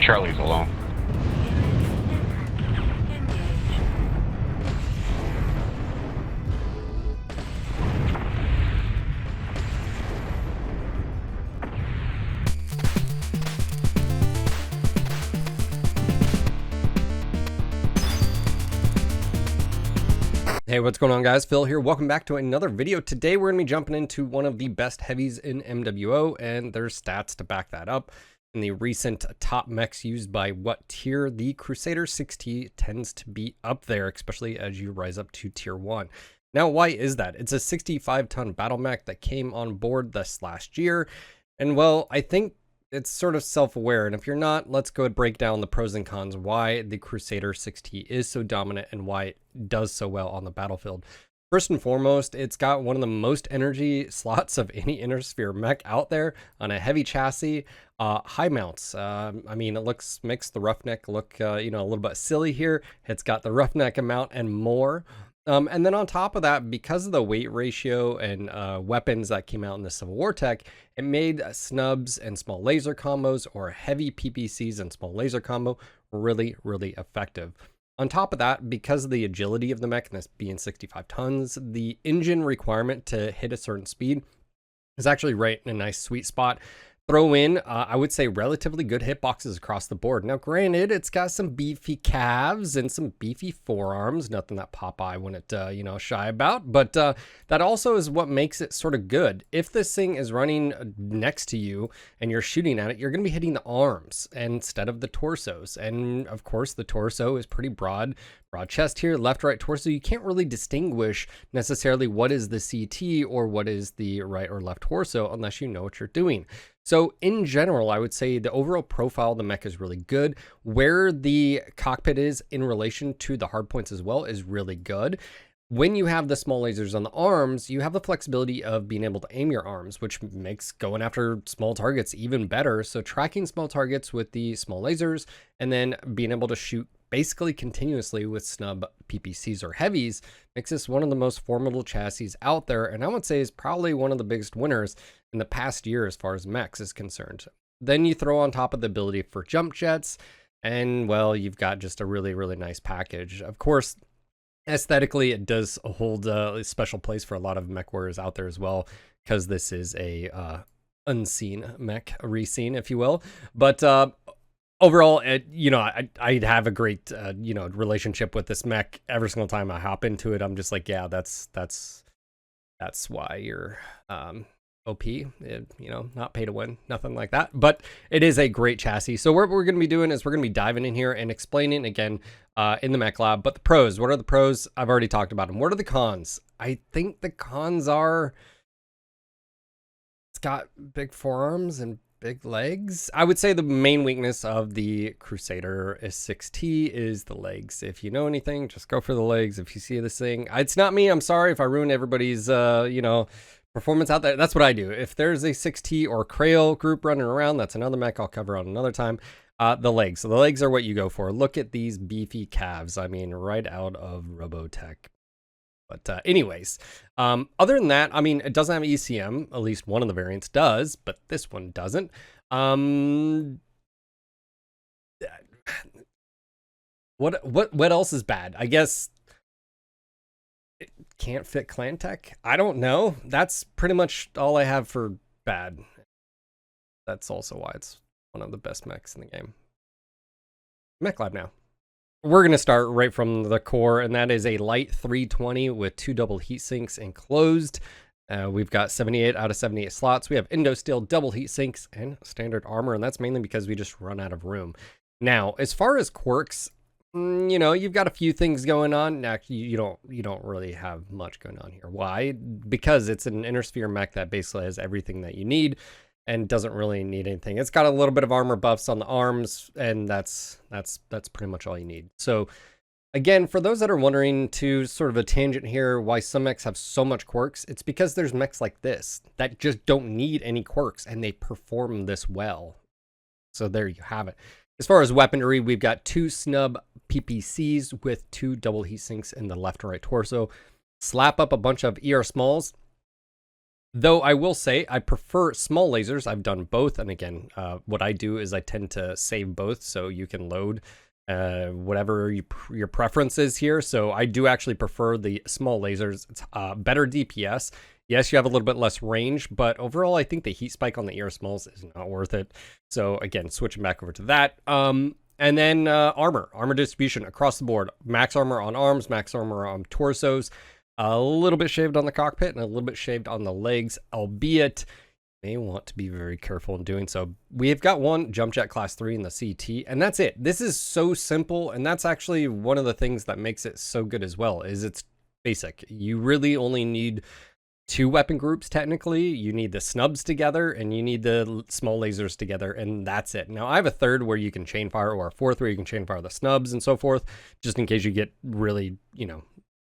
Charlie's alone. Hey, what's going on, guys? Phil here. Welcome back to another video. Today we're going to be jumping into one of the best heavies in MWO, and there's stats to back that up. In the recent top mechs used by what tier, the Crusader 6T tends to be up there, especially as you rise up to tier 1. Now, why is that? It's a 65-ton battle mech that came on board this last year, and well, I think it's sort of self-aware, and if you're not, let's go and break down the pros and cons why the Crusader 6T is so dominant and why it does so well on the battlefield. First and foremost, it's got one of the most energy slots of any inner sphere mech out there on a heavy chassis. High mounts. I mean, it makes the roughneck look a little bit silly here. It's got the roughneck mount and more. And then on top of that, because of the weight ratio and weapons that came out in the Civil War tech, it made snubs and small laser combos, or heavy PPCs and small laser combo, really, really effective. On top of that, because of the agility of the mech, and this being 65 tons, the engine requirement to hit a certain speed is actually right in a nice sweet spot. Throw in, I would say, relatively good hitboxes across the board. Now, granted, it's got some beefy calves and some beefy forearms, nothing that Popeye wouldn't, shy about, but that also is what makes it sort of good. If this thing is running next to you and you're shooting at it, you're going to be hitting the arms instead of the torsos. And of course, the torso is pretty broad chest here, left, right torso. You can't really distinguish necessarily what is the CT or what is the right or left torso unless you know what you're doing. So in general, I would say the overall profile of the mech is really good. Where the cockpit is in relation to the hardpoints as well is really good. When you have the small lasers on the arms, you have the flexibility of being able to aim your arms, which makes going after small targets even better. So tracking small targets with the small lasers and then being able to shoot basically continuously with snub PPCs or heavies makes this one of the most formidable chassis out there, and I would say is probably one of the biggest winners in the past year as far as mechs is concerned. Then you throw on top of the ability for jump jets, and well, you've got just a really, really nice package. Of course, aesthetically, it does hold a special place for a lot of mech warriors out there as well, because this is a unseen mech, a reseen, if you will. But overall, I have a great, relationship with this mech. Every single time I hop into it, I'm just like, yeah, that's why you're OP, not pay to win, nothing like that. But it is a great chassis. So what we're going to be doing is we're going to be diving in here and explaining again in the mech lab. But the pros, what are the pros? I've already talked about them. What are the cons? I think the cons are it's got big forearms and big legs. I would say the main weakness of the Crusader 6T is the legs. If you know anything, just go for the legs. If you see this thing, it's not me. I'm sorry if I ruin everybody's, performance out there. That's what I do. If there's a 6T or Crail group running around, that's another mech I'll cover on another time. The legs. So the legs are what you go for. Look at these beefy calves. I mean, right out of Robotech. But anyways, other than that, I mean, it doesn't have ECM. At least one of the variants does, but this one doesn't. What else is bad? I guess it can't fit clan tech. I don't know. That's pretty much all I have for bad. That's also why it's one of the best mechs in the game. Mech Lab now. We're going to start right from the core, and that is a light 320 with 2 double heat sinks enclosed. We've got 78 out of 78 slots. We have Indo Steel, double heat sinks, and standard armor, and that's mainly because we just run out of room. Now, as far as quirks, you've got a few things going on. Actually, you don't really have much going on here. Why? Because it's an inner sphere mech that basically has everything that you need and doesn't really need anything. It's got a little bit of armor buffs on the arms, and that's pretty much all you need. So again, for those that are wondering, to sort of a tangent here, why some mechs have so much quirks, it's because there's mechs like this that just don't need any quirks, and they perform this well. So there you have it. As far as weaponry, we've got 2 snub PPCs with 2 double heat sinks in the left and right torso. Slap up a bunch of ER smalls. Though I will say I prefer small lasers. I've done both. And again, what I do is I tend to save both so you can load whatever your preference is here. So I do actually prefer the small lasers. It's better DPS. Yes, you have a little bit less range, but overall, I think the heat spike on the ER smalls is not worth it. So again, switching back over to that. And then armor distribution across the board. Max armor on arms, max armor on torsos. A little bit shaved on the cockpit and a little bit shaved on the legs, albeit may want to be very careful in doing so. We've got one jump jet class 3 in the CT, and that's it. This is so simple, and that's actually one of the things that makes it so good as well, is it's basic. You really only need 2 weapon groups, technically. You need the snubs together, and you need the small lasers together, and that's it. Now, I have a third where you can chain fire, or a fourth where you can chain fire the snubs and so forth, just in case you get really,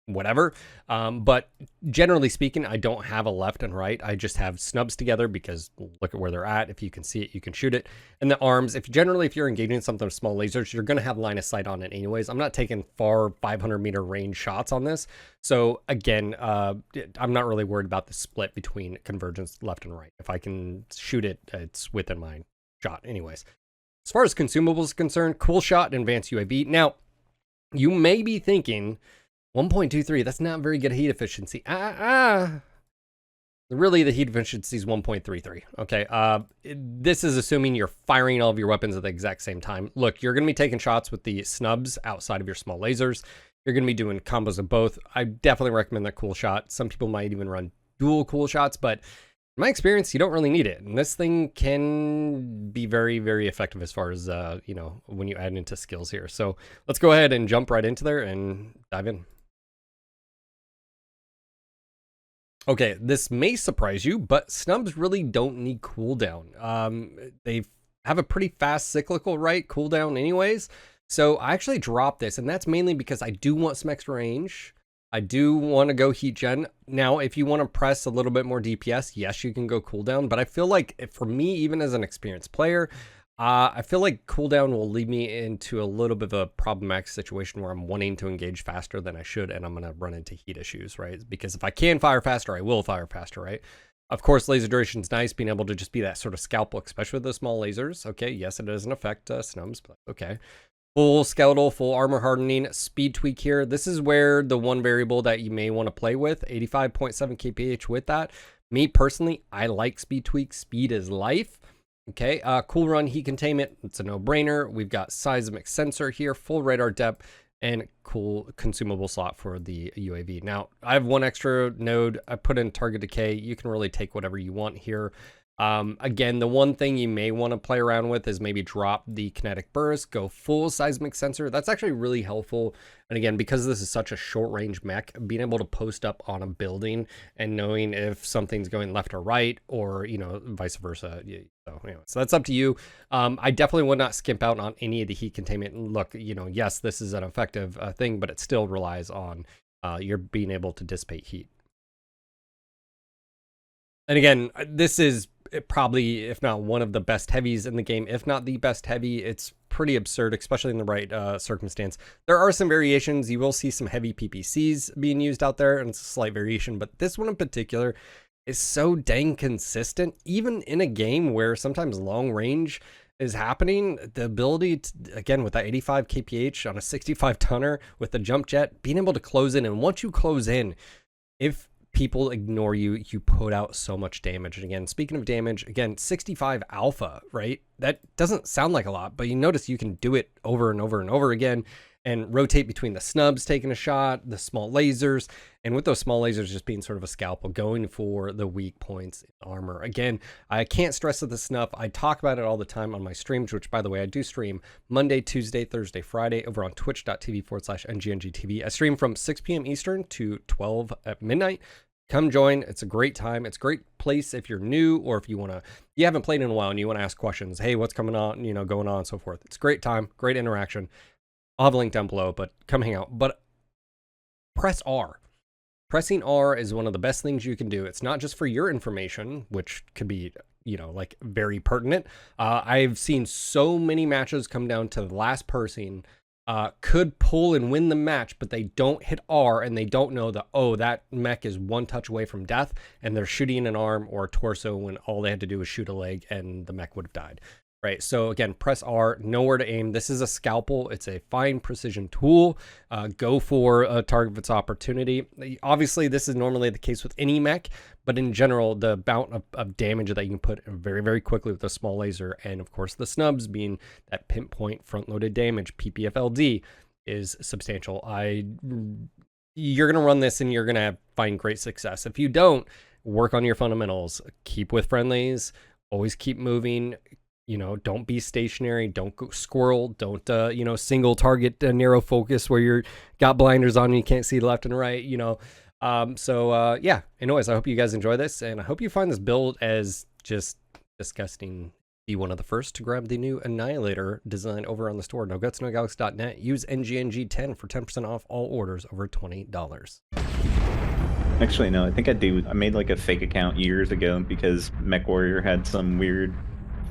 whatever. But generally speaking, I don't have a left and right. I just have snubs together because look at where they're at. If you can see it, you can shoot it. And the arms, if you're engaging something with small lasers, you're going to have line of sight on it anyways. I'm not taking far 500 meter range shots on this. So again, I'm not really worried about the split between convergence left and right. If I can shoot it, it's within my shot anyways. As far as consumables is concerned, cool shot and advanced UAV. Now, you may be thinking, 1.23, that's not very good heat efficiency. Really, the heat efficiency is 1.33. Okay, this is assuming you're firing all of your weapons at the exact same time. Look, you're going to be taking shots with the snubs outside of your small lasers. You're going to be doing combos of both. I definitely recommend that cool shot. Some people might even run dual cool shots, but in my experience, you don't really need it. And this thing can be very, very effective as far as, when you add into skills here. So let's go ahead and jump right into there and dive in. Okay, this may surprise you, but snubs really don't need cooldown. They have a pretty fast cyclical cooldown anyways. So I actually dropped this, and that's mainly because I do want some extra range. I do want to go heat gen. Now, if you want to press a little bit more DPS, yes, you can go cooldown. But I feel like for me, even as an experienced player, I feel like cooldown will lead me into a little bit of a problematic situation where I'm wanting to engage faster than I should, and I'm going to run into heat issues, right? Because if I can fire faster, I will fire faster, right? Of course, laser duration is nice, being able to just be that sort of scalpel, especially with the small lasers. Okay, yes, it doesn't affect snubs, but okay. Full skeletal, full armor hardening, speed tweak here. This is where the one variable that you may want to play with, 85.7 kph with that. Me personally, I like speed tweak. Speed is life. Okay, cool run heat containment, it's a no-brainer. We've got seismic sensor here, full radar depth, and cool consumable slot for the UAV. Now, I have one extra node. I put in target decay. You can really take whatever you want here. Again, the one thing you may want to play around with is maybe drop the kinetic burst, go full seismic sensor. That's actually really helpful. And again, because this is such a short range mech, being able to post up on a building and knowing if something's going left or right, or, vice versa. So anyway, so that's up to you. I definitely would not skimp out on any of the heat containment. Look, yes, this is an effective thing, but it still relies on your being able to dissipate heat. And again, this is probably, if not one of the best heavies in the game, if not the best heavy. It's pretty absurd, especially in the right circumstance. There are some variations. You will see some heavy PPCs being used out there, and it's a slight variation, but this one in particular is so dang consistent, even in a game where sometimes long range is happening. The ability to, again, with that 85 kph on a 65 tonner with the jump jet, being able to close in, and once you close in, if people ignore you, you put out so much damage. And again, speaking of damage, again, 65 alpha, right? That doesn't sound like a lot, but you notice you can do it over and over and over again and rotate between the snubs taking a shot, the small lasers, and with those small lasers just being sort of a scalpel, going for the weak points in armor. Again, I can't stress this enough. I talk about it all the time on my streams, which, by the way, I do stream Monday, Tuesday, Thursday, Friday over on twitch.tv/NGNGTV. I stream from 6 p.m. Eastern to 12 at midnight. Come join. It's a great time. It's a great place if you're new, or if you haven't played in a while and you want to ask questions. Hey, what's coming on, going on and so forth. It's a great time, great interaction. I'll have a link down below, but come hang out. But press R. Pressing R is one of the best things you can do. It's not just for your information, which could be, very pertinent. I've seen so many matches come down to the last person could pull and win the match, but they don't hit R and they don't know that, oh, that mech is one touch away from death, and they're shooting an arm or a torso when all they had to do was shoot a leg and the mech would have died. Right, so again, press R, know where to aim. This is a scalpel. It's a fine precision tool. Go for a target of its opportunity. Obviously, this is normally the case with any mech, but in general, the amount of damage that you can put very, very quickly with a small laser, and of course the snubs being that pinpoint front-loaded damage, PPFLD, is substantial. You're going to run this and you're going to find great success. If you don't, work on your fundamentals. Keep with friendlies. Always keep moving. You know, don't be stationary, don't go squirrel, don't, you know, single target narrow focus where you're got blinders on and you can't see left and right, you know. Yeah, anyways, I hope you guys enjoy this, and I hope you find this build as just disgusting. Be one of the first to grab the new Annihilator design over on the store, nogutsnogalaxy.net. Use NGNG10 for 10% off all orders over $20. Actually, no, I think I made like a fake account years ago because MechWarrior had some weird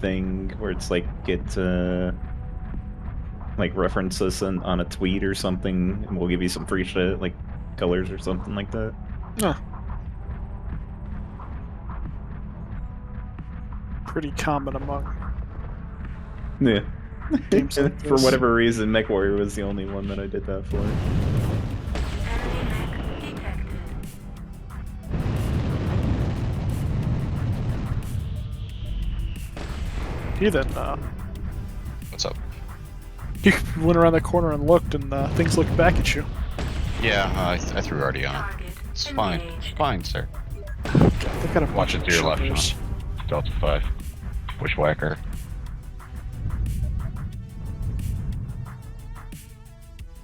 thing where it's like get like reference us on a tweet or something and we'll give you some free shit, like colors or something like that. Pretty common among Yeah. games like For this. whatever reason, MechWarrior was the only one that I did that for. He then What's up? you went around that corner and looked, and things looked back at you. Yeah, I threw already on it. It's fine. It's fine, sir. God, they've got a Watch it bunch to of your left, shooters. Sean. Delta 5. Bushwhacker.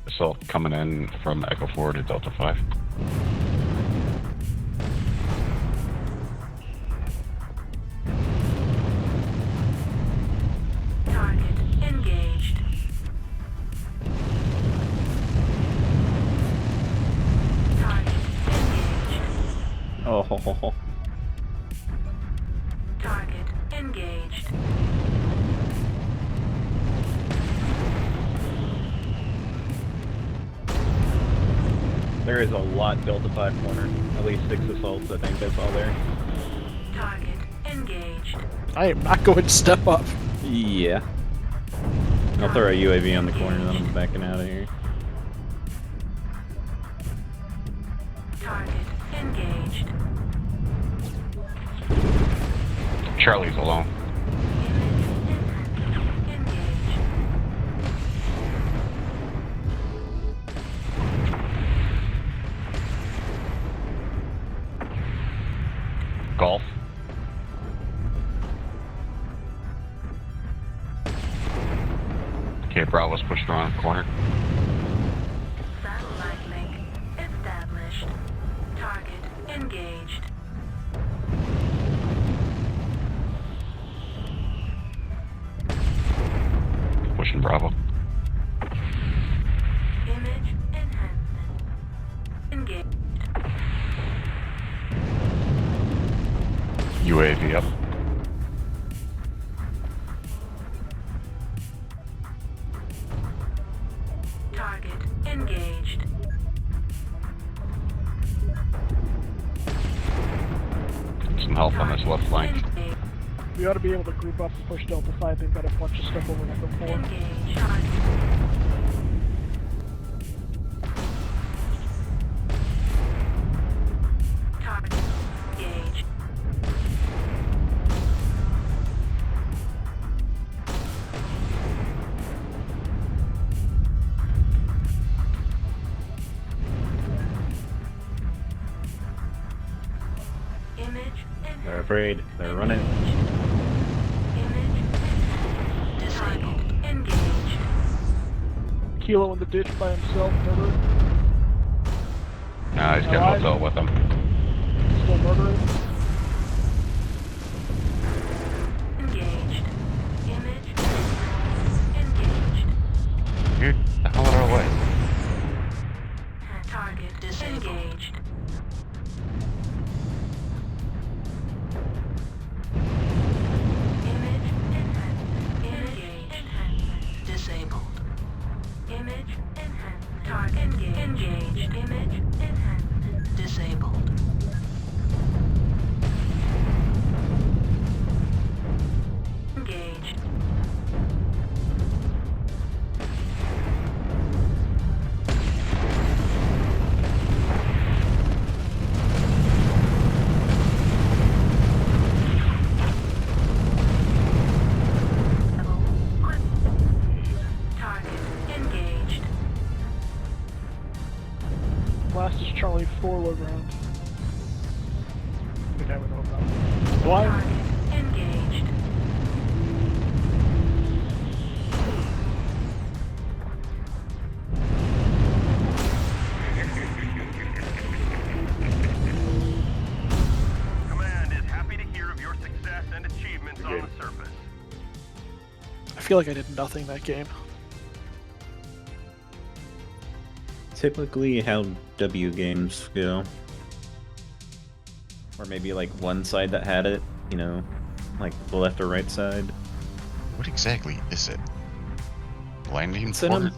Assault coming in from Echo 4 to Delta 5. Target engaged. Target engaged. Oh. Target engaged. There is a lot Delta 5 corner. At least 6 assaults, I think that's all there. Target engaged. I am not going to step up. Yeah. I'll throw a UAV on the corner and then I'm backing out of here. Target engaged. Charlie's alone. Engaged. Golf. Okay, Bravo's pushed around the corner. Satellite link established. Target engaged. Pushing Bravo. Image enhancement. Engaged. UAV up. Target engaged. Some help on this left flank. Engaged. We ought to be able to group up and push Delta 5. They've got a bunch of stuff over number 4. Engage. Target. Target engaged. Image They're afraid. They're running. Image disabled. Engage. Kilo in the ditch by himself, murdered. Nah, he's got Alright. hotel with him. Still murdering. Engaged. Image engaged. Get the hell out of our way. Target disengaged. Image enhancement. Image enhancement disabled. Image currently 4 low ground. You never know about it. Why? Target engaged. Command is happy to hear of your success and achievements on the surface. I feel like I did nothing that game. Typically how W games go. Or maybe like one side that had it, you know, like the left or right side. What exactly is it? Landing It's in port? them.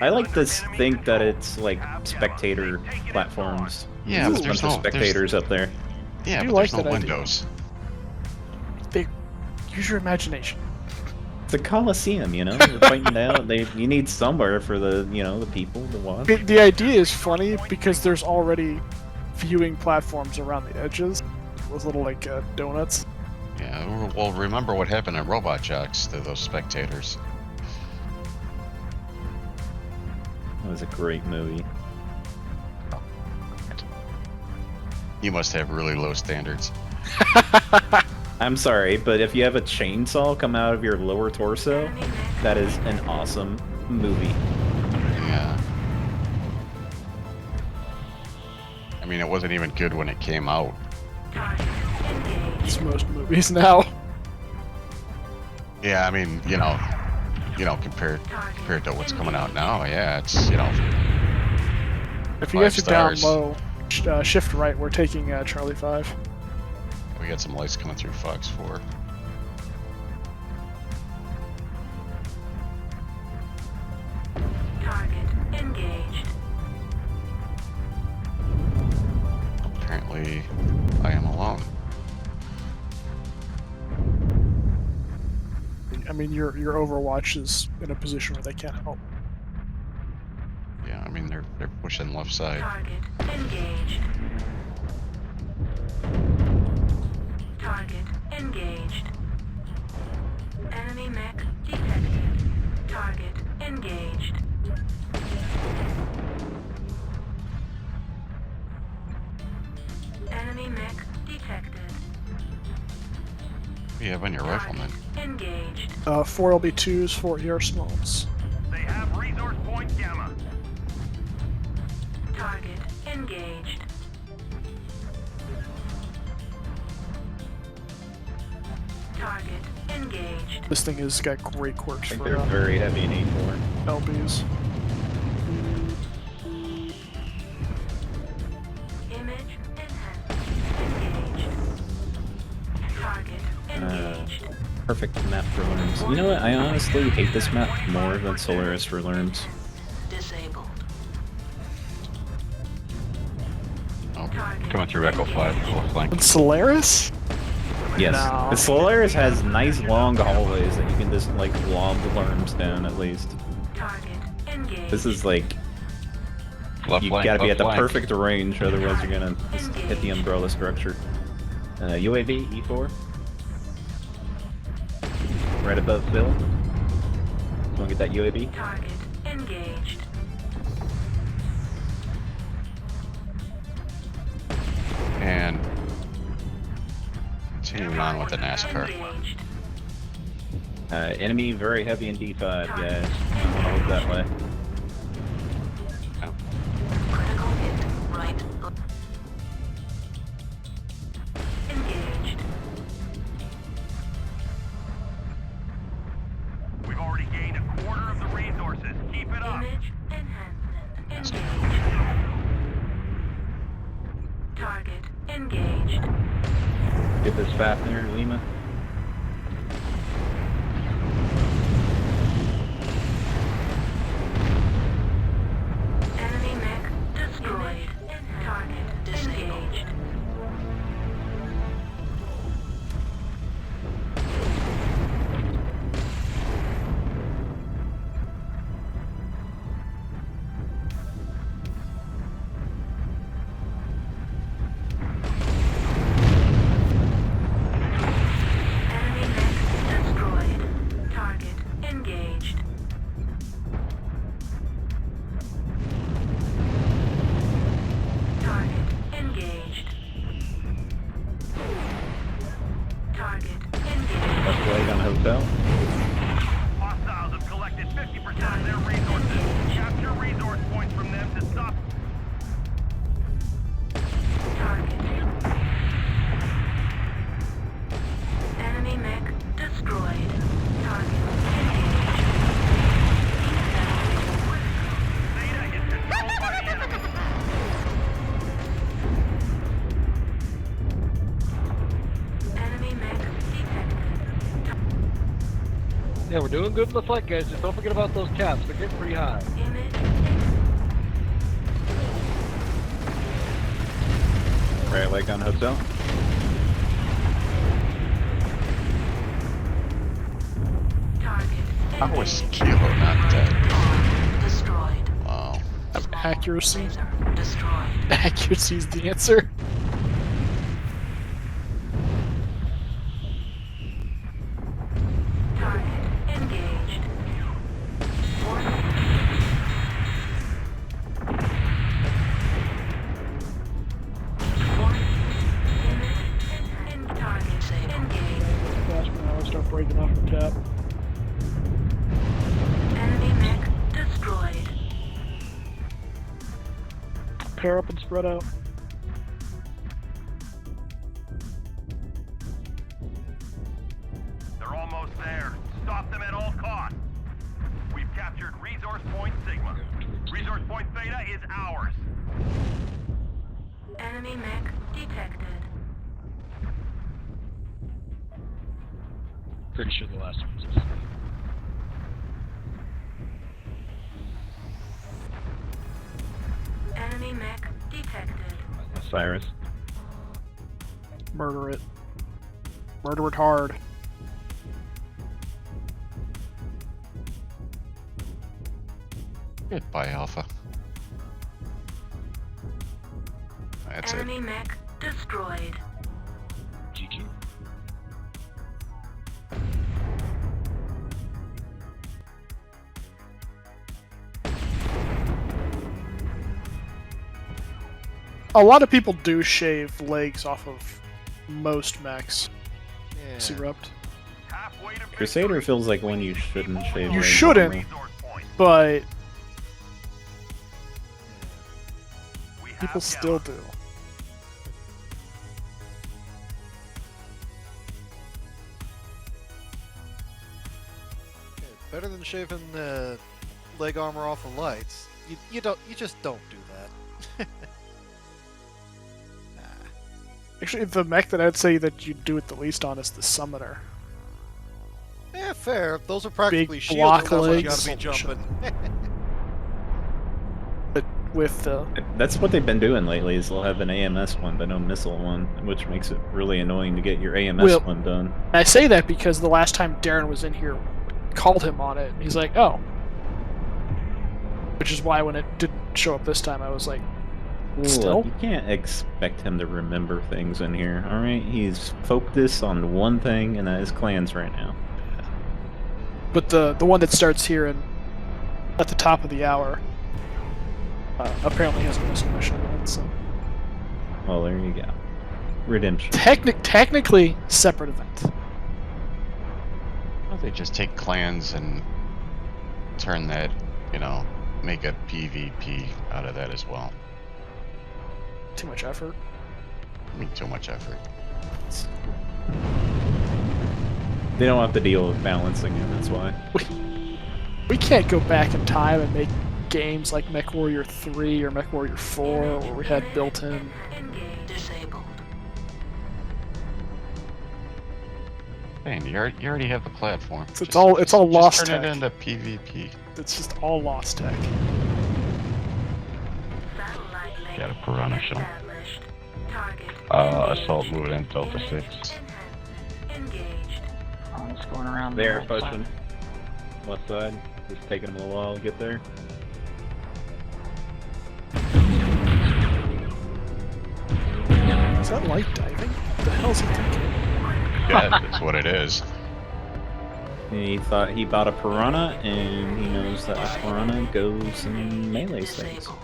I like to think that it's like spectator platforms. Yeah, There's but a there's bunch of no spectators up there. Yeah, I do but like there's no that idea. windows. They use your imagination. It's a coliseum, you know. You're fighting down. You need somewhere for the the people to watch. The idea is funny because there's already viewing platforms around the edges with little like donuts. Yeah, well, remember what happened in Robot Jocks to those spectators. That was a great movie. You must have really low standards. I'm sorry, but if you have a chainsaw come out of your lower torso, Enemy mech. that is an awesome movie. Yeah. I mean, it wasn't even good when it came out. Target engaged. It's most movies now. Yeah, I mean, compared to what's coming out now, yeah, it's If you 5 guys are down stars. low, shift right. We're taking Charlie 5. We got some lights coming through Fox 4. Target engaged. Apparently, I am alone. I mean, your Overwatch is in a position where they can't help. Yeah, I mean they're pushing left side. Target engaged. Target engaged. Enemy mech detected. Target engaged. Enemy mech detected. What do you have on your rifleman? Engaged. 4 LB2s, 4 ER smalls. They have resource point Gamma. Target engaged. Target engaged. This thing has got great I quirks think for they're very heavy in A4. LBs. Image enhanced. Engaged. Target engaged. Perfect map for Lerms. You know what? I honestly hate this map more than Solaris for Lerms. Disabled. Oh, Coming through Echo 5, full flank. And Solaris? Yes. No. The Solaris has nice long hallways that you can just like lob the Lerms down at least. Target engaged. This is like Left you flank, gotta be at left the flank. perfect range, otherwise you're gonna just hit the umbrella structure. UAV E4. Right above Bill. You wanna get that UAV? Target engaged. and continuing on with the NASCAR. Engaged. Enemy very heavy in D5, guys. I'll hold that way. Critical hit. Right. Engaged. We've already gained a quarter of the resources. Keep it up. Image enhancement. Yes. Engaged. Target engaged. Get this fastener, Lima. Enemy mech destroyed. Target disengaged. access their resources. Capture resource points from them to stop. Target. Enemy mech destroyed. Target engaged. Zeta is controlled by the enemy. Enemy mech detected. Yeah, we're doing good in the fight, guys. Just don't forget about those caps. They're getting pretty high. Image. Right, like on hotel. Target. How was engaged. Kilo not dead? Destroyed. Wow. Accuracy. Laser destroyed. Accuracy is the answer. Target engaged. Warning. Warning. Image in target engaged. Gosh, man, I start breaking off the tap. Enemy mech destroyed. Pair up and spread out. They're almost there. Stop them at all costs. We've captured resource point Sigma. Resource point Theta is ours. Enemy mech detected. Pretty sure the last one was this. Enemy mech detected. Cyrus. Murder it. Murder it hard. Goodbye, Alpha. That's it. Enemy mech destroyed. GG. A lot of people do shave legs off of most mechs. See Rept. Halfway to Crusader victory. feels like one you shouldn't shave. You legs shouldn't. on. Resource point. But We have people still Gamma. do. Better than shaving leg armor off of lights. You just don't do that. Nah. Actually, the mech that I'd say that you do it the least on is the Summoner. Yeah, fair. Those are practically Big shields. block That's what you legs. gotta be jumping. But with the That's what they've been doing lately. Is they'll have an AMS one, but no missile one, which makes it really annoying to get your AMS Well- one done. I say that because the last time Darren was in here, called him on it, and he's like, "Oh," which is why when it didn't show up this time, I was like, "Still." Look, you can't expect him to remember things in here. All right, he's focused on one thing, and that is clans right now. But the one that starts here and at the top of the hour apparently has a missile mission in it. So Well, there you go. Redemption. technically separate event. Why don't they just take clans and turn that, make a PvP out of that as well? Too much effort. I mean, too much effort. They don't have to deal with balancing it. That's why. We can't go back in time and make games like MechWarrior 3 or MechWarrior 4 where we had built-in. Engage disabled. Man, you already have the platform. It's all lost just turn tech. it into PvP. It's just all lost tech. Satellite link Got a Piranha shell. established. Target Assault engaged. mode and Delta 6. Enhancement engaged. Oh, it's going around They're the whole pushing. Left side. Just taking them a little while to get there. Is that light diving? What the hell's he thinking? Yeah, that's what it is. He thought he bought a piranha, and he knows that a piranha goes and melees things. Disabled.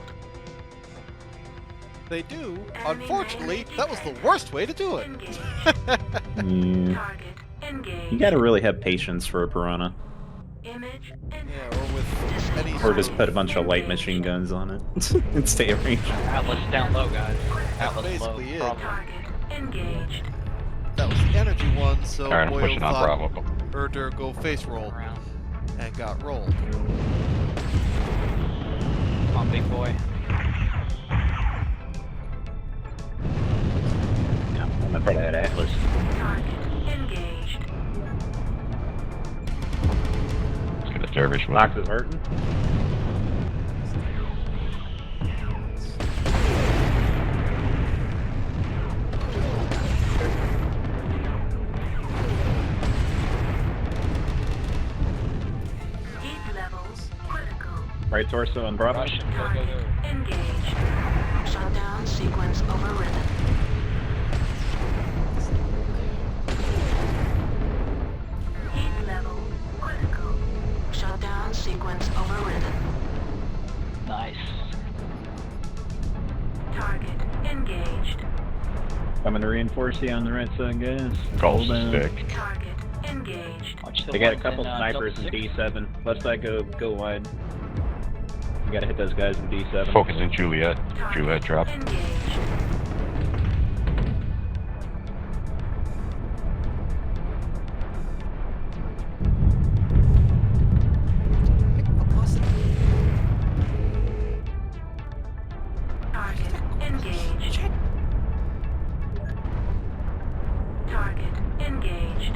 They do. Unfortunately, that was the worst way to do it. Engaged. Yeah. Target engaged. You gotta really have patience for a piranha. Image Yeah, enhanced. or with any Or sort just of put a bunch of light machine guns on it and stay at range. Atlas down low, guys. Atlas low. basically it. Problem. Target engaged. that was the energy one, so Alright, I'm Boyo pushing on thought Bravo. Erder go face roll Around. and got rolled. Come on, big boy. I'm in front of that Atlas. Target engaged. Let's get a dervish with Knox him. is hurting. Heat levels critical. Right torso on Bravo. Russian, go, go, Target go. engaged. Shutdown sequence overridden. Heat level critical. Shutdown sequence overridden. Nice. Target engaged. Coming to reinforce you on the right side, guys. Golf Hold on. stick. Target engaged. Watch the They got a ones couple in, snipers in Delta 6. D7. Left side go wide. You gotta hit those guys in D7. Focusing Juliet. Target Juliet drop. engaged. Target engaged. Target engaged.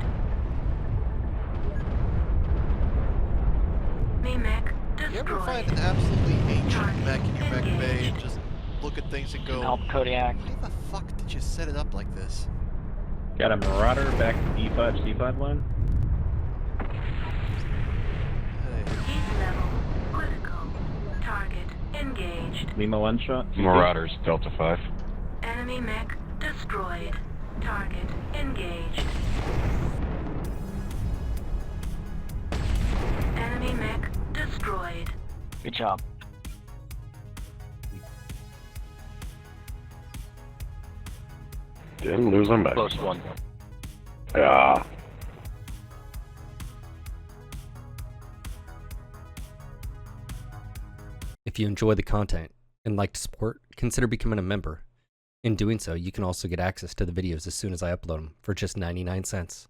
MECH You ever destroyed. find an absolutely ancient mech in your mech bay and just look at things and go, Help Kodiak. why the fuck did you set it up like this? Got a Marauder back to D5, C5 line. Hey, Heat level critical. Target engaged. Lima one shot. Marauders, Delta 5. Enemy mech destroyed. Target engaged. Enemy mech destroyed. Good job. Didn't lose them back. Close one. Yeah. If you enjoy the content and like to support, consider becoming a member. In doing so, you can also get access to the videos as soon as I upload them for just 99 cents.